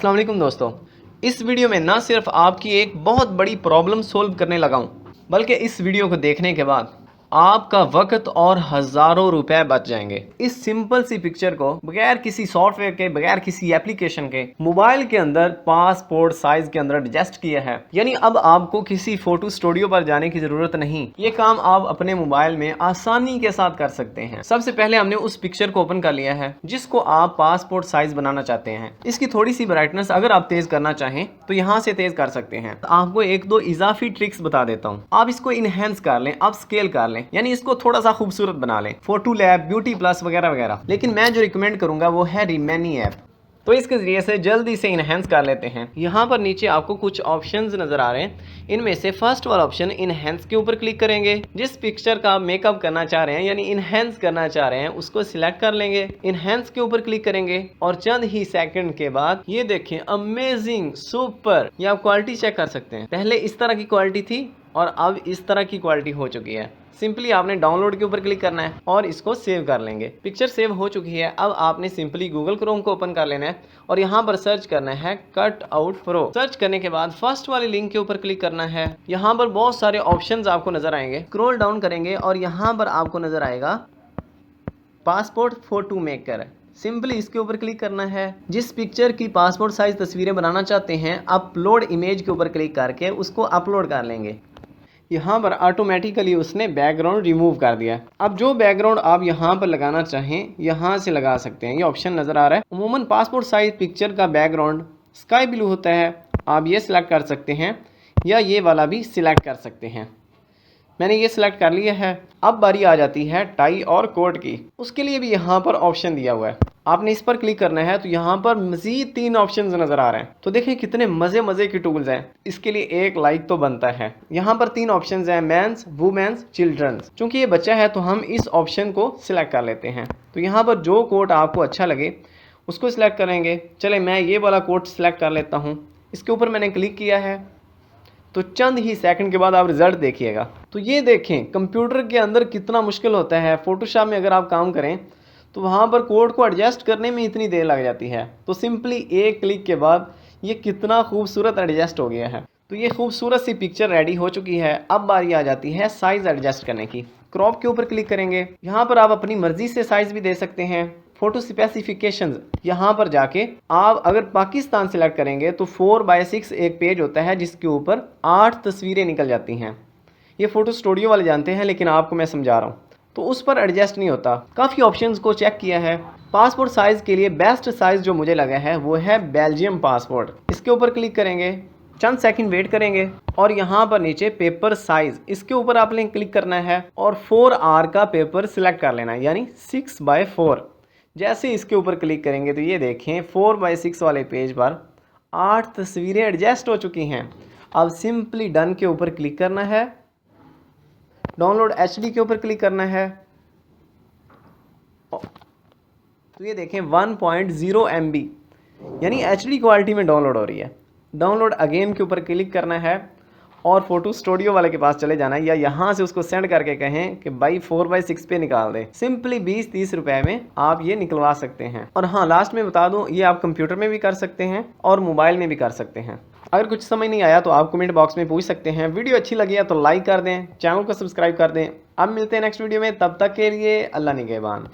अस्सलाम वालेकुम दोस्तों, इस वीडियो में ना सिर्फ आपकी एक बहुत बड़ी प्रॉब्लम सोल्व करने लगा हूँ, बल्कि इस वीडियो को देखने के बाद आपका वक्त और हज़ारों रुपए बच जाएंगे। इस सिंपल सी पिक्चर को बगैर किसी सॉफ्टवेयर के, बगैर किसी एप्लीकेशन के मोबाइल के अंदर पासपोर्ट साइज के अंदर एडजस्ट किया है। यानी अब आपको किसी फोटो स्टूडियो पर जाने की जरूरत नहीं, ये काम आप अपने मोबाइल में आसानी के साथ कर सकते हैं। सबसे पहले हमने उस पिक्चर को ओपन कर लिया है जिसको आप पासपोर्ट साइज बनाना चाहते हैं। इसकी थोड़ी सी ब्राइटनेस अगर आप तेज करना चाहें तो यहाँ से तेज कर सकते हैं। आपको एक दो इजाफी ट्रिक्स बता देता हूँ। आप इसको इनहेंस कर लें, आप स्केल कर लें, यानी इसको थोड़ा सा खूबसूरत बना लें, फोटो लैब, ब्यूटी प्लस वगैरह वगैरह। लेकिन मैं जो रिकमेंड करूंगा वो है रिमेनी ऐप। तो इसके जरिए से जल्दी से इनहेंस कर लेते हैं। यहाँ पर नीचे आपको कुछ ऑप्शंस नजर आ रहे हैं। इनमें से फर्स्ट वाला ऑप्शन इनहेंस के ऊपर क्लिक करेंगे। जिस पिक्चर का मेकअप करना चाह रहे हैं यानी इनहेंस करना चाह रहे हैं उसको सिलेक्ट कर लेंगे, इनहेंस के ऊपर क्लिक करेंगे और चंद ही सेकंड के बाद ये देखें, अमेजिंग, सुपर। ये आप क्वालिटी चेक कर सकते हैं। पहले इस तरह की क्वालिटी थी और अब इस तरह की क्वालिटी हो चुकी है। सिंपली आपने डाउनलोड के ऊपर क्लिक करना है और इसको सेव कर लेंगे। पिक्चर सेव हो चुकी है। अब आपने सिंपली गूगल क्रोम को ओपन कर लेना है और यहाँ पर सर्च करना है कट आउट प्रो। सर्च करने के बाद फर्स्ट वाली लिंक के ऊपर क्लिक करना है। यहाँ पर बहुत सारे ऑप्शंस आपको नजर आएंगे। स्क्रॉल डाउन करेंगे और यहाँ पर आपको नजर आएगा पासपोर्ट फोटो मेकर। सिंपली इसके ऊपर क्लिक करना है। जिस पिक्चर की पासपोर्ट साइज तस्वीरें बनाना चाहते हैं, अपलोड इमेज के ऊपर क्लिक करके उसको अपलोड कर लेंगे। यहाँ पर ऑटोमेटिकली उसने बैकग्राउंड रिमूव कर दिया। अब जो बैकग्राउंड आप यहाँ पर लगाना चाहें यहाँ से लगा सकते हैं। ये ऑप्शन नज़र आ रहा है। अमूमन पासपोर्ट साइज पिक्चर का बैकग्राउंड स्काई ब्लू होता है, आप ये सिलेक्ट कर सकते हैं या ये वाला भी सिलेक्ट कर सकते हैं। मैंने ये सिलेक्ट कर लिया है। अब बारी आ जाती है टाई और कोट की। उसके लिए भी यहाँ पर ऑप्शन दिया हुआ है। आपने इस पर क्लिक करना है तो यहाँ पर मजीद 3 ऑप्शंस नजर आ रहे हैं। तो देखें कितने मजे मजे की टूल्स हैं। इसके लिए एक लाइक तो बनता है। यहाँ पर 3 ऑप्शंस हैं, मेंस, वुमेन्स, चिल्ड्रंस। चूंकि ये बच्चा है तो हम इस ऑप्शन को सिलेक्ट कर लेते हैं। तो यहाँ पर जो कोट आपको अच्छा लगे उसको सिलेक्ट करेंगे। चले मैं ये वाला कोट सिलेक्ट कर लेता हूँ। इसके ऊपर मैंने क्लिक किया है तो चंद ही सेकंड के बाद आप रिजल्ट देखिएगा। तो ये देखें कंप्यूटर के अंदर कितना मुश्किल होता है। फोटोशॉप में अगर आप काम करें तो वहाँ पर कोड को एडजस्ट करने में इतनी देर लग जाती है। तो सिंपली एक क्लिक के बाद ये कितना खूबसूरत एडजस्ट हो गया है। तो ये खूबसूरत सी पिक्चर रेडी हो चुकी है। अब बारी आ जाती है साइज एडजस्ट करने की। क्रॉप के ऊपर क्लिक करेंगे। यहाँ पर आप अपनी मर्जी से साइज भी दे सकते हैं। फोटो स्पेसिफिकेशंस, यहाँ पर जाके आप अगर पाकिस्तान सिलेक्ट करेंगे तो 4x6 एक पेज होता है जिसके ऊपर 8 तस्वीरें निकल जाती हैं। ये फोटो स्टूडियो वाले जानते हैं, लेकिन आपको मैं समझा रहा हूँ। तो उस पर एडजस्ट नहीं होता। काफ़ी ऑप्शंस को चेक किया है। पासपोर्ट साइज़ के लिए बेस्ट साइज़ जो मुझे लगा है वो है बेल्जियम पासपोर्ट। इसके ऊपर क्लिक करेंगे, चंद सेकंड वेट करेंगे और यहाँ पर नीचे पेपर साइज़, इसके ऊपर आपने क्लिक करना है और 4R का पेपर सिलेक्ट कर लेना है, यानी 6x4। जैसे इसके ऊपर क्लिक करेंगे तो ये देखें 4x6 वाले पेज पर 8 तस्वीरें एडजस्ट हो चुकी हैं। अब सिंपली डन के ऊपर क्लिक करना है, डाउनलोड HD के ऊपर क्लिक करना है तो ये देखें 1.0 MB यानी HD क्वालिटी में डाउनलोड हो रही है। डाउनलोड अगेन के ऊपर क्लिक करना है और फोटो स्टूडियो वाले के पास चले जाना है या यहाँ से उसको सेंड करके कहें कि भाई 4x6 पे निकाल दे। सिंपली 20-30 रुपए में आप ये निकलवा सकते हैं। और हाँ, लास्ट में बता दूं, ये आप कंप्यूटर में भी कर सकते हैं और मोबाइल में भी कर सकते हैं। अगर कुछ समझ नहीं आया तो आप कमेंट बॉक्स में पूछ सकते हैं। वीडियो अच्छी लगी है तो लाइक कर दें, चैनल को सब्सक्राइब कर दें। अब मिलते हैं नेक्स्ट वीडियो में, तब तक के लिए अल्लाह निगहबान।